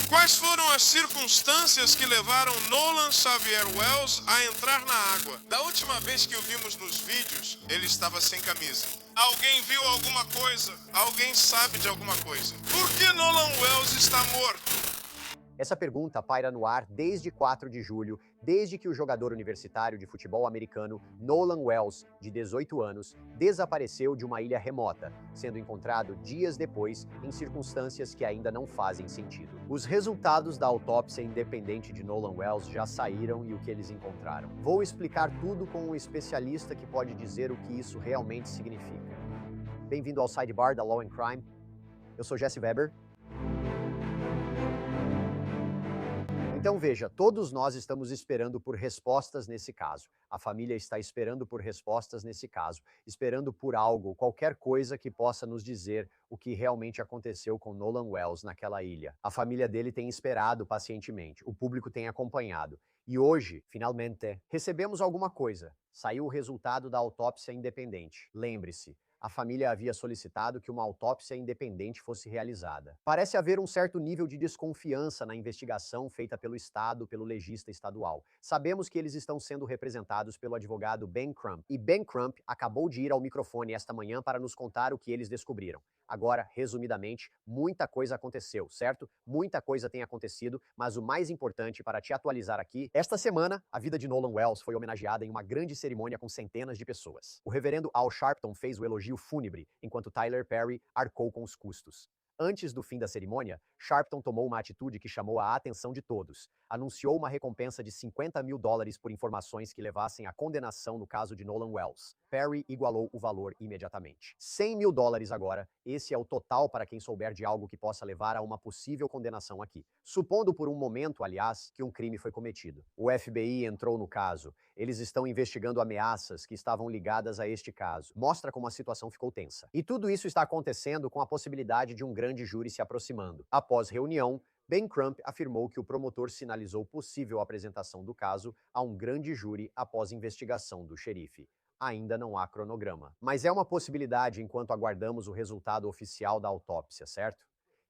Quais foram as circunstâncias que levaram Nolan Xavier Wells a entrar na água? Da última vez que o vimos nos vídeos, ele estava sem camisa. Alguém viu alguma coisa? Alguém sabe de alguma coisa? Por que Nolan Wells está morto? Essa pergunta paira no ar desde 4 de julho, desde que o jogador universitário de futebol americano Nolan Wells, de 18 anos, desapareceu de uma ilha remota, sendo encontrado dias depois em circunstâncias que ainda não fazem sentido. Os resultados da autópsia independente de Nolan Wells já saíram e o que eles encontraram. Vou explicar tudo com um especialista que pode dizer o que isso realmente significa. Bem-vindo ao Sidebar da Law and Crime. Eu sou Jesse Weber. Então veja, todos nós estamos esperando por respostas nesse caso. A família está esperando por respostas nesse caso, esperando por algo, qualquer coisa que possa nos dizer o que realmente aconteceu com Nolan Wells naquela ilha. A família dele tem esperado pacientemente, o público tem acompanhado. E hoje, finalmente, recebemos alguma coisa. Saiu o resultado da autópsia independente. Lembre-se, a família havia solicitado que uma autópsia independente fosse realizada. Parece haver um certo nível de desconfiança na investigação feita pelo Estado, pelo legista estadual. Sabemos que eles estão sendo representados pelo advogado Ben Crump. E Ben Crump acabou de ir ao microfone esta manhã para nos contar o que eles descobriram. Agora, resumidamente, muita coisa aconteceu, certo? Muita coisa tem acontecido, mas o mais importante para te atualizar aqui, esta semana, a vida de Nolan Wells foi homenageada em uma grande cerimônia com centenas de pessoas. O reverendo Al Sharpton fez o elogio fúnebre, enquanto Tyler Perry arcou com os custos. Antes do fim da cerimônia, Sharpton tomou uma atitude que chamou a atenção de todos. Anunciou uma recompensa de $50 mil por informações que levassem à condenação no caso de Nolan Wells. Perry igualou o valor imediatamente. $100 mil agora, esse é o total para quem souber de algo que possa levar a uma possível condenação aqui. Supondo por um momento, aliás, que um crime foi cometido. O FBI entrou no caso. Eles estão investigando ameaças que estavam ligadas a este caso. Mostra como a situação ficou tensa. E tudo isso está acontecendo com a possibilidade de um grande júri se aproximando. Após reunião, Ben Crump afirmou que o promotor sinalizou possível apresentação do caso a um grande júri após investigação do xerife. Ainda não há cronograma. Mas é uma possibilidade enquanto aguardamos o resultado oficial da autópsia, certo?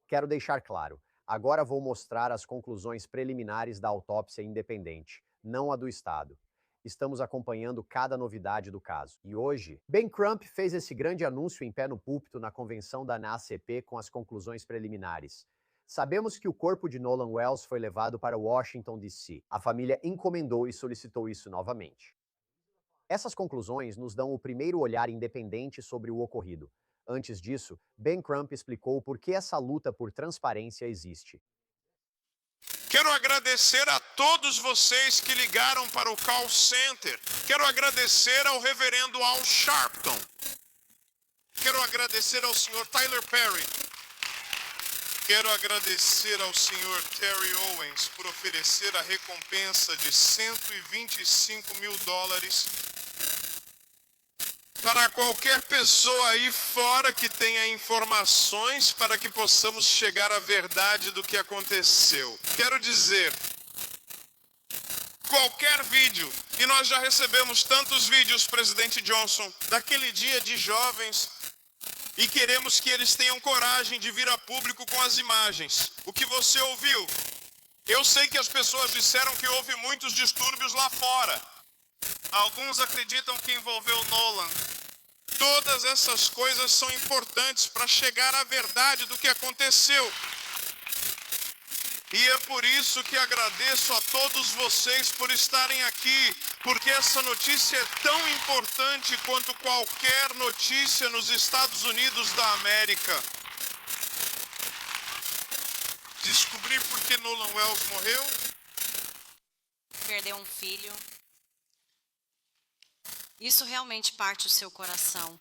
Quero deixar claro, agora vou mostrar as conclusões preliminares da autópsia independente, não a do Estado. Estamos acompanhando cada novidade do caso. E hoje, Ben Crump fez esse grande anúncio em pé no púlpito na convenção da NAACP com as conclusões preliminares. Sabemos que o corpo de Nolan Wells foi levado para Washington, D.C. A família encomendou e solicitou isso novamente. Essas conclusões nos dão o primeiro olhar independente sobre o ocorrido. Antes disso, Ben Crump explicou por que essa luta por transparência existe. Quero agradecer a todos vocês que ligaram para o call center. Quero agradecer ao reverendo Al Sharpton. Quero agradecer ao senhor Tyler Perry. Quero agradecer ao senhor Terry Owens por oferecer a recompensa de $125 mil para qualquer pessoa aí fora que tenha informações para que possamos chegar à verdade do que aconteceu. Quero dizer, qualquer vídeo, e nós já recebemos tantos vídeos, presidente Johnson, daquele dia de jovens, e queremos que eles tenham coragem de vir a público com as imagens. O que você ouviu? Eu sei que as pessoas disseram que houve muitos distúrbios lá fora. Alguns acreditam que envolveu Nolan. Todas essas coisas são importantes para chegar à verdade do que aconteceu. E é por isso que agradeço a todos vocês por estarem aqui, porque essa notícia é tão importante quanto qualquer notícia nos Estados Unidos da América. Descobrir por que Nolan Wells morreu? Perdeu um filho. Isso realmente parte o seu coração.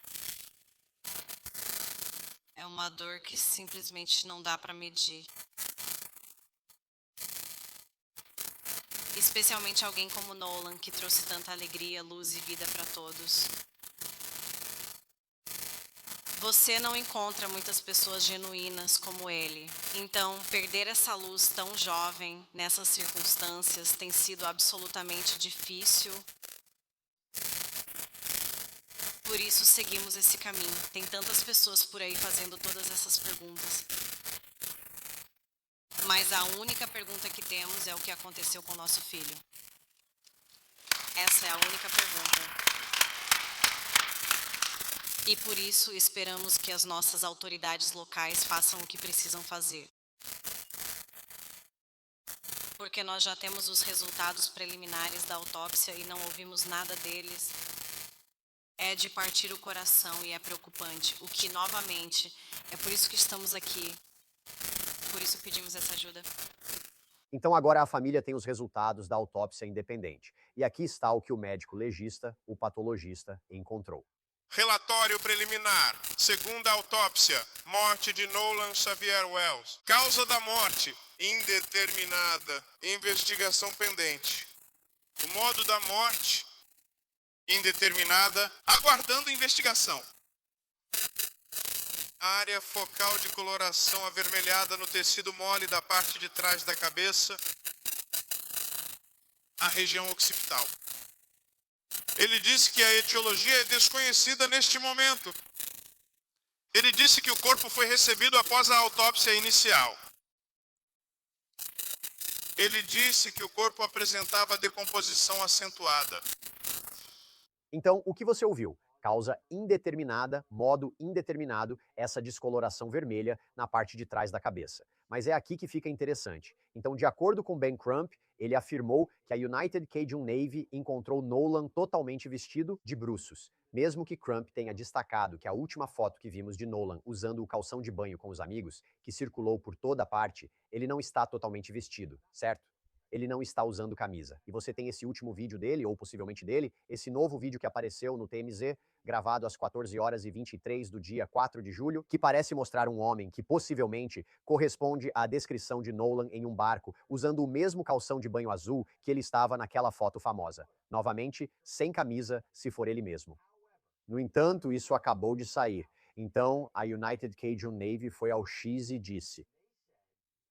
É uma dor que simplesmente não dá para medir. Especialmente alguém como Nolan, que trouxe tanta alegria, luz e vida para todos. Você não encontra muitas pessoas genuínas como ele. Então, perder essa luz tão jovem, nessas circunstâncias, tem sido absolutamente difícil. Por isso, seguimos esse caminho. Tem tantas pessoas por aí fazendo todas essas perguntas. Mas a única pergunta que temos é o que aconteceu com o nosso filho. Essa é a única pergunta. E por isso esperamos que as nossas autoridades locais façam o que precisam fazer. Porque nós já temos os resultados preliminares da autópsia e não ouvimos nada deles. É de partir o coração e é preocupante. O que, novamente, é por isso que estamos aqui. Por isso pedimos essa ajuda. Então agora a família tem os resultados da autópsia independente. E aqui está o que o médico legista, o patologista, encontrou. Relatório preliminar. Segunda autópsia. Morte de Nolan Xavier Wells. Causa da morte. Indeterminada. Investigação pendente. O modo da morte. Indeterminada. Aguardando investigação. Área focal de coloração avermelhada no tecido mole da parte de trás da cabeça. A região occipital. Ele disse que a etiologia é desconhecida neste momento. Ele disse que o corpo foi recebido após a autópsia inicial. Ele disse que o corpo apresentava decomposição acentuada. Então, o que você ouviu? Causa indeterminada, modo indeterminado, essa descoloração vermelha na parte de trás da cabeça. Mas é aqui que fica interessante. Então, de acordo com Ben Crump, ele afirmou que a United Cajun Navy encontrou Nolan totalmente vestido de bruços. Mesmo que Crump tenha destacado que a última foto que vimos de Nolan usando o calção de banho com os amigos, que circulou por toda a parte, ele não está totalmente vestido, certo? Ele não está usando camisa. E você tem esse último vídeo dele, ou possivelmente dele, esse novo vídeo que apareceu no TMZ, gravado às 14h23 do dia 4 de julho, que parece mostrar um homem que possivelmente corresponde à descrição de Nolan em um barco, usando o mesmo calção de banho azul que ele estava naquela foto famosa. Novamente, sem camisa, se for ele mesmo. No entanto, isso acabou de sair. Então, a United Cajun Navy foi ao X e disse: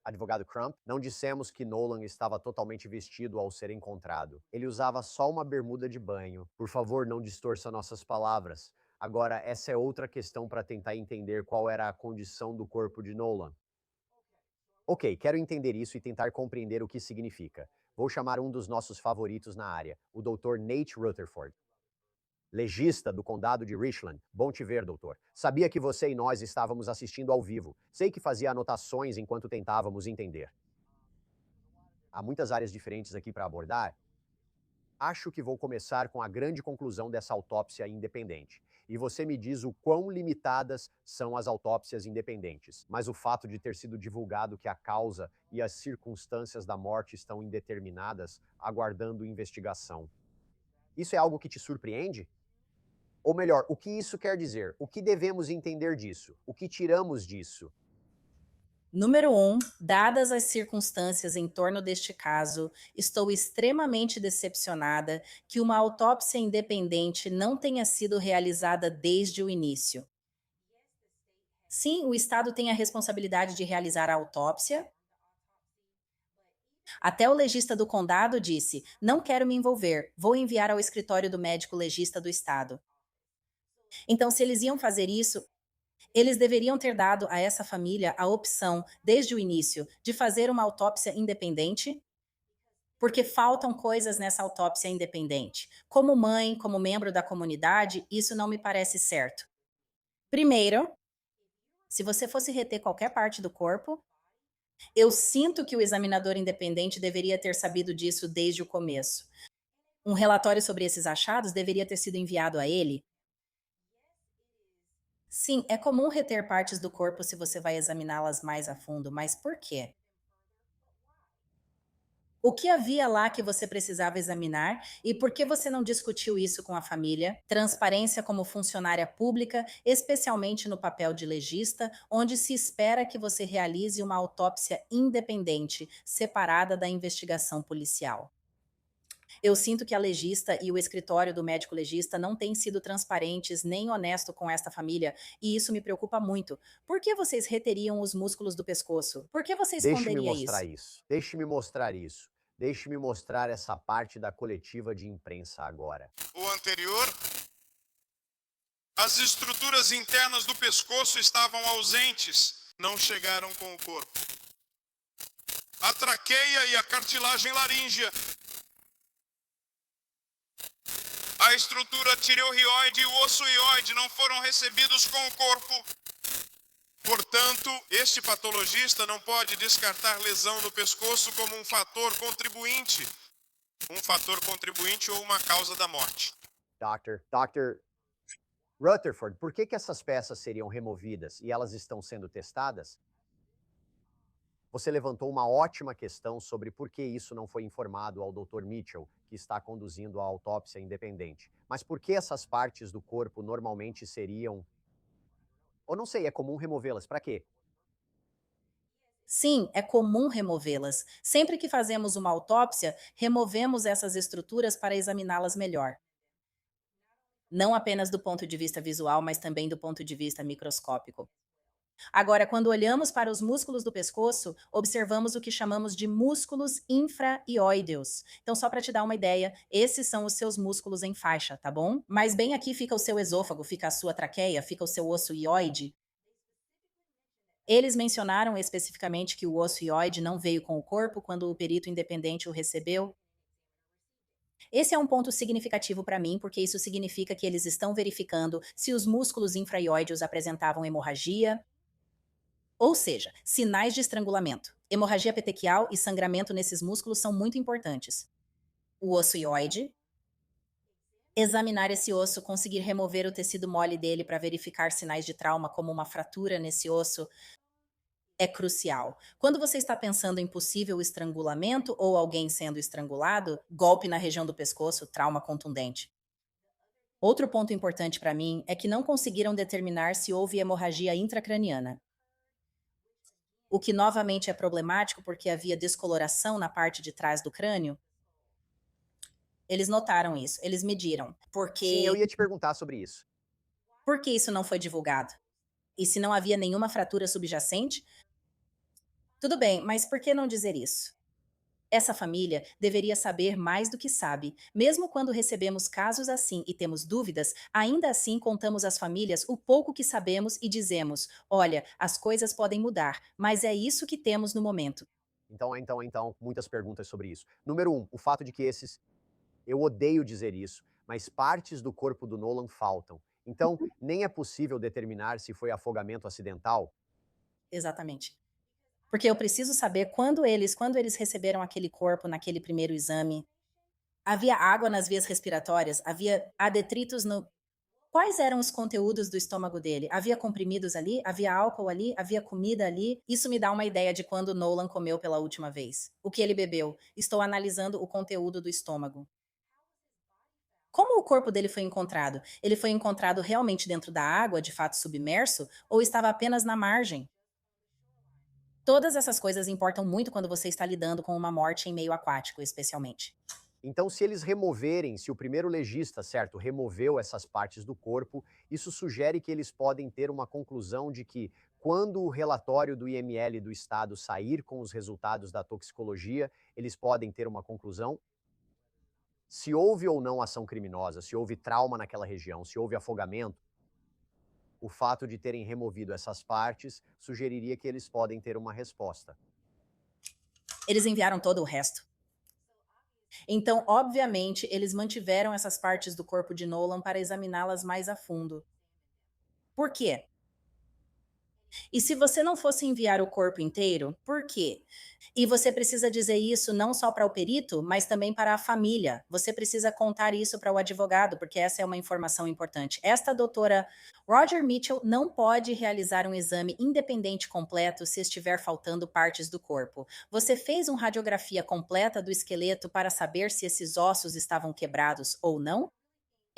advogado Crump, não dissemos que Nolan estava totalmente vestido ao ser encontrado. Ele usava só uma bermuda de banho. Por favor, não distorça nossas palavras. Agora, essa é outra questão para tentar entender qual era a condição do corpo de Nolan. Ok, quero entender isso e tentar compreender o que significa. Vou chamar um dos nossos favoritos na área, o Dr. Nate Rutherford, legista do condado de Richland. Bom te ver, doutor. Sabia que você e nós estávamos assistindo ao vivo. Sei que fazia anotações enquanto tentávamos entender. Há muitas áreas diferentes aqui para abordar. Acho que vou começar com a grande conclusão dessa autópsia independente. E você me diz o quão limitadas são as autópsias independentes. Mas o fato de ter sido divulgado que a causa e as circunstâncias da morte estão indeterminadas, aguardando investigação. Isso é algo que te surpreende? Ou melhor, o que isso quer dizer? O que devemos entender disso? O que tiramos disso? Número 1, dadas as circunstâncias em torno deste caso, estou extremamente decepcionada que uma autópsia independente não tenha sido realizada desde o início. Sim, o Estado tem a responsabilidade de realizar a autópsia. Até o legista do condado disse: não quero me envolver, vou enviar ao escritório do médico legista do Estado. Então, se eles iam fazer isso, eles deveriam ter dado a essa família a opção, desde o início, de fazer uma autópsia independente, porque faltam coisas nessa autópsia independente. Como mãe, como membro da comunidade, isso não me parece certo. Primeiro, se você fosse reter qualquer parte do corpo, eu sinto que o examinador independente deveria ter sabido disso desde o começo. Um relatório sobre esses achados deveria ter sido enviado a ele. Sim, é comum reter partes do corpo se você vai examiná-las mais a fundo, mas por quê? O que havia lá que você precisava examinar e por que você não discutiu isso com a família? Transparência como funcionária pública, especialmente no papel de legista, onde se espera que você realize uma autópsia independente, separada da investigação policial. Eu sinto que a legista e o escritório do médico legista não têm sido transparentes nem honestos com esta família, e isso me preocupa muito. Por que vocês reteriam os músculos do pescoço? Por que você esconderia isso? Deixe-me mostrar isso. Deixe-me mostrar essa parte da coletiva de imprensa agora. O anterior, as estruturas internas do pescoço estavam ausentes, não chegaram com o corpo. a traqueia e a cartilagem laríngea, a estrutura tireoide e o osso ióide não foram recebidos com o corpo. Portanto, este patologista não pode descartar lesão no pescoço como um fator contribuinte ou uma causa da morte. Dr. Rutherford, por que essas peças seriam removidas e elas estão sendo testadas? Você levantou uma ótima questão sobre por que isso não foi informado ao Dr. Mitchell, que está conduzindo a autópsia independente. Mas por que essas partes do corpo normalmente seriam... Ou não sei, é comum removê-las, para quê? Sim, é comum removê-las. Sempre que fazemos uma autópsia, removemos essas estruturas para examiná-las melhor. Não apenas do ponto de vista visual, mas também do ponto de vista microscópico. Agora, quando olhamos para os músculos do pescoço, observamos o que chamamos de músculos infraioideus. Então, só para te dar uma ideia, esses são os seus músculos em faixa, tá bom? Mas bem aqui fica o seu esôfago, fica a sua traqueia, fica o seu osso ióide. Eles mencionaram especificamente que o osso ióide não veio com o corpo quando o perito independente o recebeu. Esse é um ponto significativo para mim, porque isso significa que eles estão verificando se os músculos infraioideus apresentavam hemorragia, ou seja, sinais de estrangulamento. Hemorragia petequial e sangramento nesses músculos são muito importantes. O osso ióide. Examinar esse osso, conseguir remover o tecido mole dele para verificar sinais de trauma, como uma fratura nesse osso, é crucial. Quando você está pensando em possível estrangulamento ou alguém sendo estrangulado, golpe na região do pescoço, trauma contundente. Outro ponto importante para mim é que não conseguiram determinar se houve hemorragia intracraniana. O que novamente é problemático porque havia descoloração na parte de trás do crânio. Eles notaram isso, eles mediram. Sim, eu ia te perguntar sobre isso. Por que isso não foi divulgado? E se não havia nenhuma fratura subjacente? Tudo bem, mas por que não dizer isso? Essa família deveria saber mais do que sabe. Mesmo quando recebemos casos assim e temos dúvidas, ainda assim contamos às famílias o pouco que sabemos e dizemos: olha, as coisas podem mudar, mas é isso que temos no momento. Então, muitas perguntas sobre isso. Número 1, o fato de que eu odeio dizer isso, mas partes do corpo do Nolan faltam. Então, nem é possível determinar se foi afogamento acidental? Exatamente. Porque eu preciso saber quando eles receberam aquele corpo naquele primeiro exame, havia água nas vias respiratórias, há detritos no... Quais eram os conteúdos do estômago dele? Havia comprimidos ali? Havia álcool ali? Havia comida ali? Isso me dá uma ideia de quando Nolan comeu pela última vez. O que ele bebeu? Estou analisando o conteúdo do estômago. Como o corpo dele foi encontrado? Ele foi encontrado realmente dentro da água, de fato submerso, ou estava apenas na margem? Todas essas coisas importam muito quando você está lidando com uma morte em meio aquático, especialmente. Então, se o primeiro legista, certo, removeu essas partes do corpo, isso sugere que eles podem ter uma conclusão de que, quando o relatório do IML do Estado sair com os resultados da toxicologia, eles podem ter uma conclusão? Se houve ou não ação criminosa, se houve trauma naquela região, se houve afogamento, o fato de terem removido essas partes sugeriria que eles podem ter uma resposta. Eles enviaram todo o resto. Então, obviamente, eles mantiveram essas partes do corpo de Nolan para examiná-las mais a fundo. Por quê? E se você não fosse enviar o corpo inteiro, por quê? E você precisa dizer isso não só para o perito, mas também para a família. Você precisa contar isso para o advogado, porque essa é uma informação importante. Esta doutora Roger Mitchell não pode realizar um exame independente completo se estiver faltando partes do corpo. Você fez uma radiografia completa do esqueleto para saber se esses ossos estavam quebrados ou não?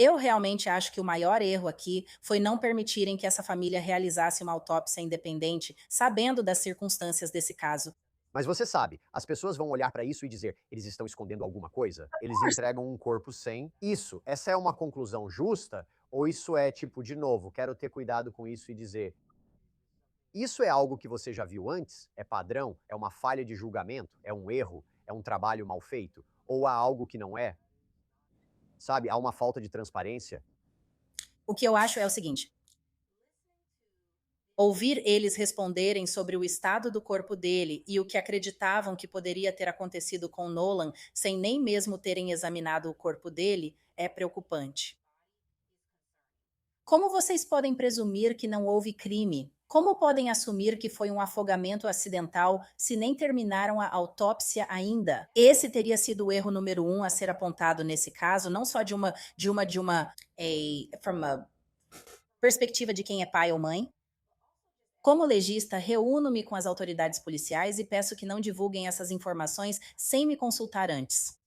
Eu realmente acho que o maior erro aqui foi não permitirem que essa família realizasse uma autópsia independente, sabendo das circunstâncias desse caso. Mas você sabe, as pessoas vão olhar para isso e dizer, eles estão escondendo alguma coisa? Eles entregam um corpo sem isso. Essa é uma conclusão justa? Ou isso é tipo, de novo, quero ter cuidado com isso e dizer, isso é algo que você já viu antes? É padrão? É uma falha de julgamento? É um erro? É um trabalho mal feito? Ou há algo que não é? Sabe, há uma falta de transparência? O que eu acho é o seguinte: Ouvir eles responderem sobre o estado do corpo dele e o que acreditavam que poderia ter acontecido com Nolan sem nem mesmo terem examinado o corpo dele é preocupante. Como vocês podem presumir que não houve crime? Como podem assumir que foi um afogamento acidental se nem terminaram a autópsia ainda? Esse teria sido o erro número 1 a ser apontado nesse caso, não só from a perspectiva de quem é pai ou mãe. Como legista, reúno-me com as autoridades policiais e peço que não divulguem essas informações sem me consultar antes.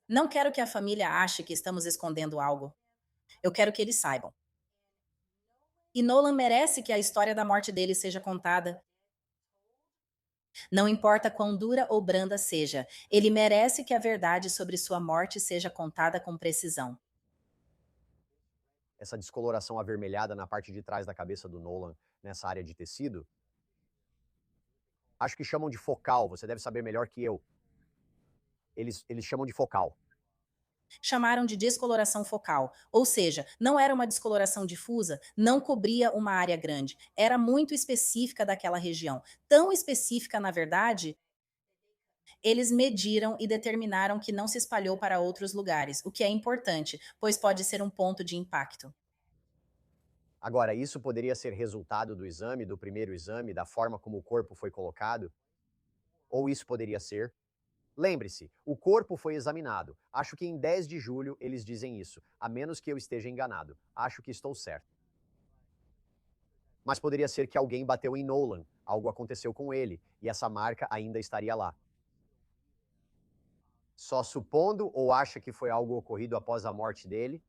Não quero que a família ache que estamos escondendo algo. Eu quero que eles saibam. E Nolan merece que a história da morte dele seja contada. Não importa quão dura ou branda seja, ele merece que a verdade sobre sua morte seja contada com precisão. Essa descoloração avermelhada na parte de trás da cabeça do Nolan, nessa área de tecido, acho que chamam de focal, você deve saber melhor que eu. Eles chamam de focal. Chamaram de descoloração focal, ou seja, não era uma descoloração difusa, não cobria uma área grande, era muito específica daquela região. Tão específica, na verdade, eles mediram e determinaram que não se espalhou para outros lugares, o que é importante, pois pode ser um ponto de impacto. Agora, isso poderia ser resultado do exame, do primeiro exame, da forma como o corpo foi colocado? Ou isso poderia ser? Lembre-se, o corpo foi examinado. Acho que em 10 de julho eles dizem isso, a menos que eu esteja enganado. Acho que estou certo. Mas poderia ser que alguém bateu em Nolan, algo aconteceu com ele, e essa marca ainda estaria lá. Só supondo ou acha que foi algo ocorrido após a morte dele?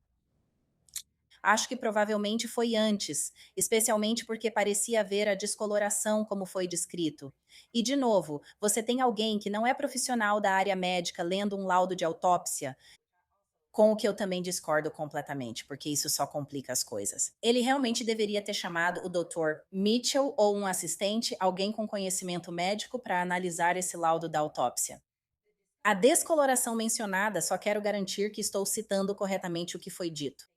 Acho que provavelmente foi antes, especialmente porque parecia haver a descoloração como foi descrito. E, de novo, você tem alguém que não é profissional da área médica lendo um laudo de autópsia, com o que eu também discordo completamente, porque isso só complica as coisas. Ele realmente deveria ter chamado o Dr. Mitchell ou um assistente, alguém com conhecimento médico, para analisar esse laudo da autópsia. A descoloração mencionada, só quero garantir que estou citando corretamente o que foi dito.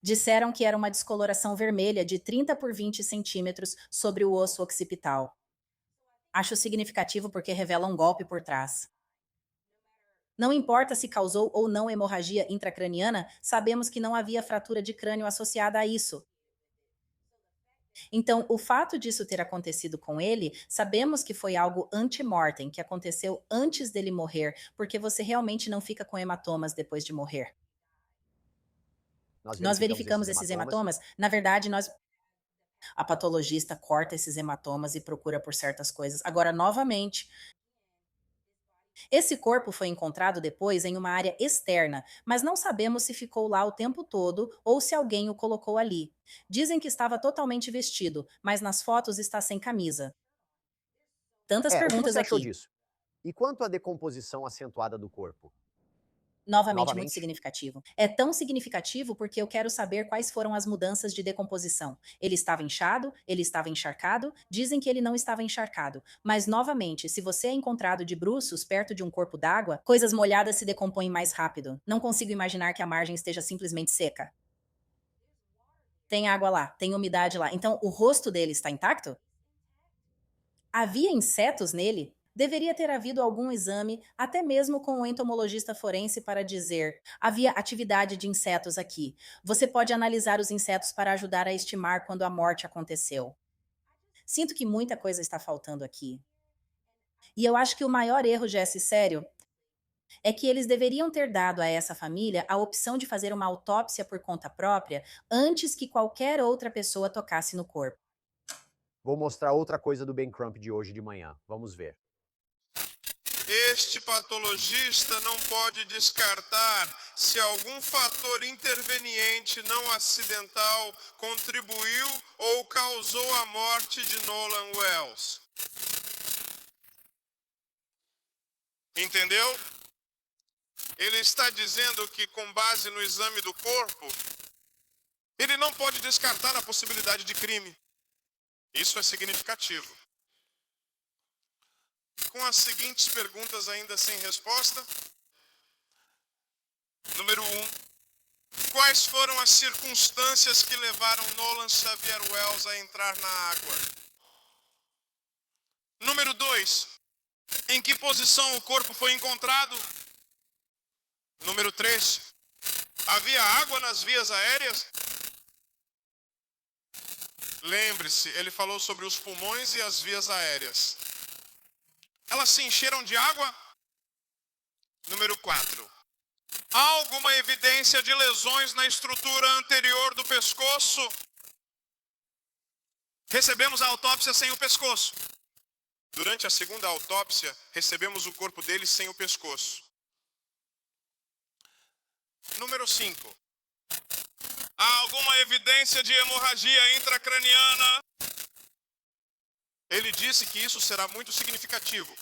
Disseram que era uma descoloração vermelha de 30 por 20 centímetros sobre o osso occipital. Acho significativo porque revela um golpe por trás. Não importa se causou ou não hemorragia intracraniana, sabemos que não havia fratura de crânio associada a isso. Então, o fato disso ter acontecido com ele, sabemos que foi algo ante-mortem, que aconteceu antes dele morrer, porque você realmente não fica com hematomas depois de morrer. Nós verificamos esses hematomas. Na verdade, a patologista corta esses hematomas e procura por certas coisas. Agora, novamente, esse corpo foi encontrado depois em uma área externa, mas não sabemos se ficou lá o tempo todo ou se alguém o colocou ali. Dizem que estava totalmente vestido, mas nas fotos está sem camisa. Tantas O que perguntas você achou aqui. disso? E quanto à decomposição acentuada do corpo? Novamente, muito Novamente? significativo. É tão significativo porque eu quero saber quais foram as mudanças de decomposição. Ele estava inchado? Ele estava encharcado? Dizem que ele não estava encharcado. Mas, novamente, se você é encontrado de bruços perto de um corpo d'água, coisas molhadas se decompõem mais rápido. Não consigo imaginar que a margem esteja simplesmente seca. Tem água lá, tem umidade lá. Então, o rosto dele está intacto? Havia insetos nele? Deveria ter havido algum exame, até mesmo com um entomologista forense para dizer: havia atividade de insetos aqui. Você pode analisar os insetos para ajudar a estimar quando a morte aconteceu. Sinto que muita coisa está faltando aqui. E eu acho que o maior erro, Jesse, sério, é que eles deveriam ter dado a essa família a opção de fazer uma autópsia por conta própria antes que qualquer outra pessoa tocasse no corpo. Vou mostrar outra coisa do Ben Crump de hoje de manhã. Vamos ver. Este patologista não pode descartar se algum fator interveniente não acidental contribuiu ou causou a morte de Nolan Wells. Entendeu? Ele está dizendo que, com base no exame do corpo, ele não pode descartar a possibilidade de crime. Isso é significativo. Com as seguintes perguntas ainda sem resposta. Número 1. Quais foram as circunstâncias que levaram Nolan Xavier Wells a entrar na água? Número 2. Em que posição o corpo foi encontrado? Número 3. Havia água nas vias aéreas? Lembre-se, ele falou sobre os pulmões e as vias aéreas. Elas se encheram de água? Número 4. Há alguma evidência de lesões na estrutura anterior do pescoço? Recebemos a autópsia sem o pescoço. Durante a segunda autópsia, recebemos o corpo dele sem o pescoço. Número 5. Há alguma evidência de hemorragia intracraniana? Ele disse que isso será muito significativo.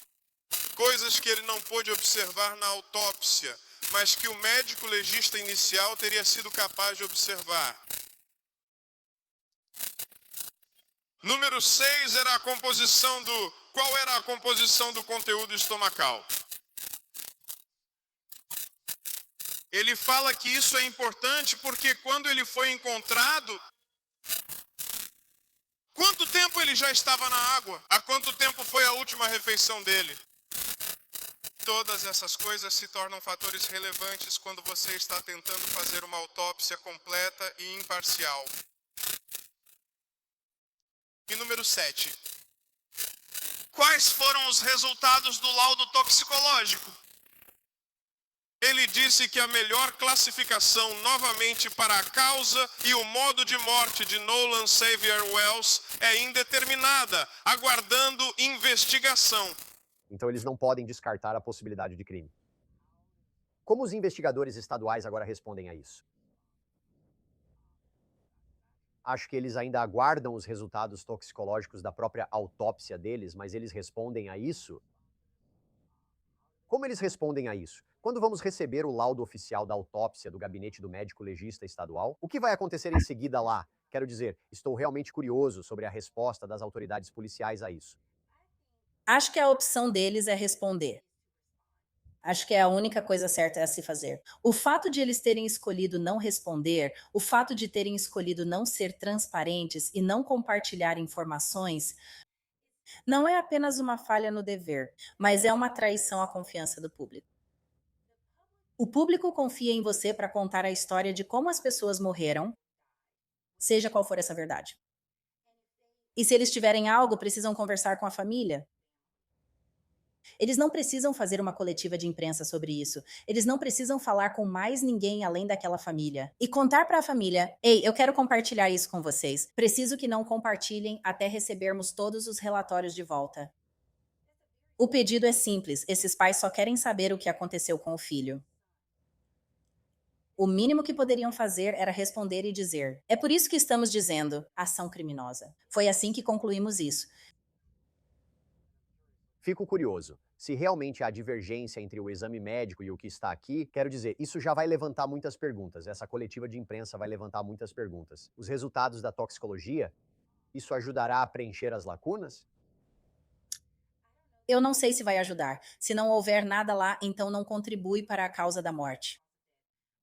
Coisas que ele não pôde observar na autópsia, mas que o médico legista inicial teria sido capaz de observar. Número 6 era a composição do... Qual era a composição do conteúdo estomacal? Ele fala que isso é importante porque quando ele foi encontrado, quanto tempo ele já estava na água? Há quanto tempo foi a última refeição dele? Todas essas coisas se tornam fatores relevantes quando você está tentando fazer uma autópsia completa e imparcial. E número 7. Quais foram os resultados do laudo toxicológico? Ele disse que a melhor classificação novamente para a causa e o modo de morte de Nolan Xavier Wells é indeterminada, aguardando investigação. Então eles não podem descartar a possibilidade de crime. Como os investigadores estaduais agora respondem a isso? Acho que eles ainda aguardam os resultados toxicológicos da própria autópsia deles, mas eles respondem a isso? Como eles respondem a isso? Quando vamos receber o laudo oficial da autópsia do gabinete do médico legista estadual, o que vai acontecer em seguida lá? Quero dizer, estou realmente curioso sobre a resposta das autoridades policiais a isso. Acho que a opção deles é responder. Acho que é a única coisa certa a se fazer. O fato de eles terem escolhido não responder, o fato de terem escolhido não ser transparentes e não compartilhar informações, não é apenas uma falha no dever, mas é uma traição à confiança do público. O público confia em você para contar a história de como as pessoas morreram, seja qual for essa verdade. E se eles tiverem algo, precisam conversar com a família. Eles não precisam fazer uma coletiva de imprensa sobre isso. Eles não precisam falar com mais ninguém além daquela família. E contar para a família, ei, eu quero compartilhar isso com vocês. Preciso que não compartilhem até recebermos todos os relatórios de volta. O pedido é simples. Esses pais só querem saber o que aconteceu com o filho. O mínimo que poderiam fazer era responder e dizer: é por isso que estamos dizendo ação criminosa. Foi assim que concluímos isso. Fico curioso. Se realmente há divergência entre o exame médico e o que está aqui, quero dizer, isso já vai levantar muitas perguntas. Essa coletiva de imprensa vai levantar muitas perguntas. Os resultados da toxicologia, isso ajudará a preencher as lacunas? Eu não sei se vai ajudar. Se não houver nada lá, então não contribui para a causa da morte.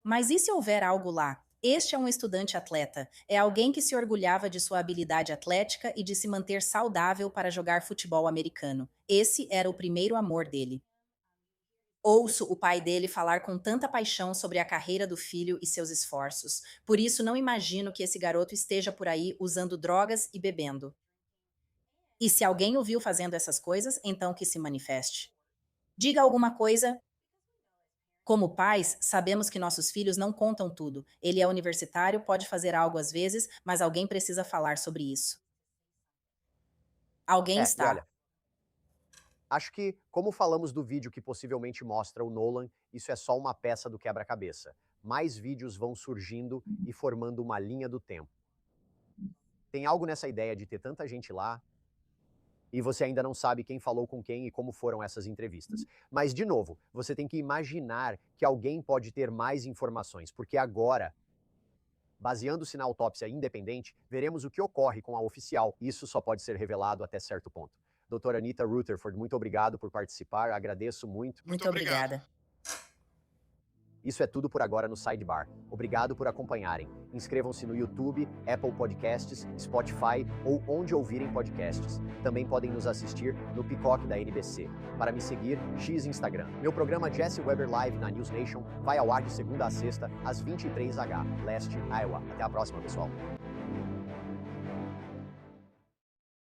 Mas e se houver algo lá? Este é um estudante atleta. É alguém que se orgulhava de sua habilidade atlética e de se manter saudável para jogar futebol americano. Esse era o primeiro amor dele. Ouço o pai dele falar com tanta paixão sobre a carreira do filho e seus esforços. Por isso, não imagino que esse garoto esteja por aí usando drogas e bebendo. E se alguém o viu fazendo essas coisas, então que se manifeste. Diga alguma coisa. Como pais, sabemos que nossos filhos não contam tudo. Ele é universitário, pode fazer algo às vezes, mas alguém precisa falar sobre isso. Alguém E está. olha, acho que, como falamos do vídeo que possivelmente mostra o Nolan, isso é só uma peça do quebra-cabeça. Mais vídeos vão surgindo e formando uma linha do tempo. Tem algo nessa ideia de ter tanta gente lá, e você ainda não sabe quem falou com quem e como foram essas entrevistas. Mas, de novo, você tem que imaginar que alguém pode ter mais informações, porque agora, baseando-se na autópsia independente, veremos o que ocorre com a oficial. Isso só pode ser revelado até certo ponto. Doutora Anita Rutherford, muito obrigado por participar, agradeço muito. Muito obrigado. obrigada. Isso é tudo por agora no Sidebar. Obrigado por acompanharem. Inscrevam-se no YouTube, Apple Podcasts, Spotify ou onde ouvirem podcasts. Também podem nos assistir no Peacock da NBC. Para me seguir, X Instagram. Meu programa Jesse Weber Live na News Nation vai ao ar de segunda a sexta, às 23h, Leste, Iowa. Até a próxima, pessoal.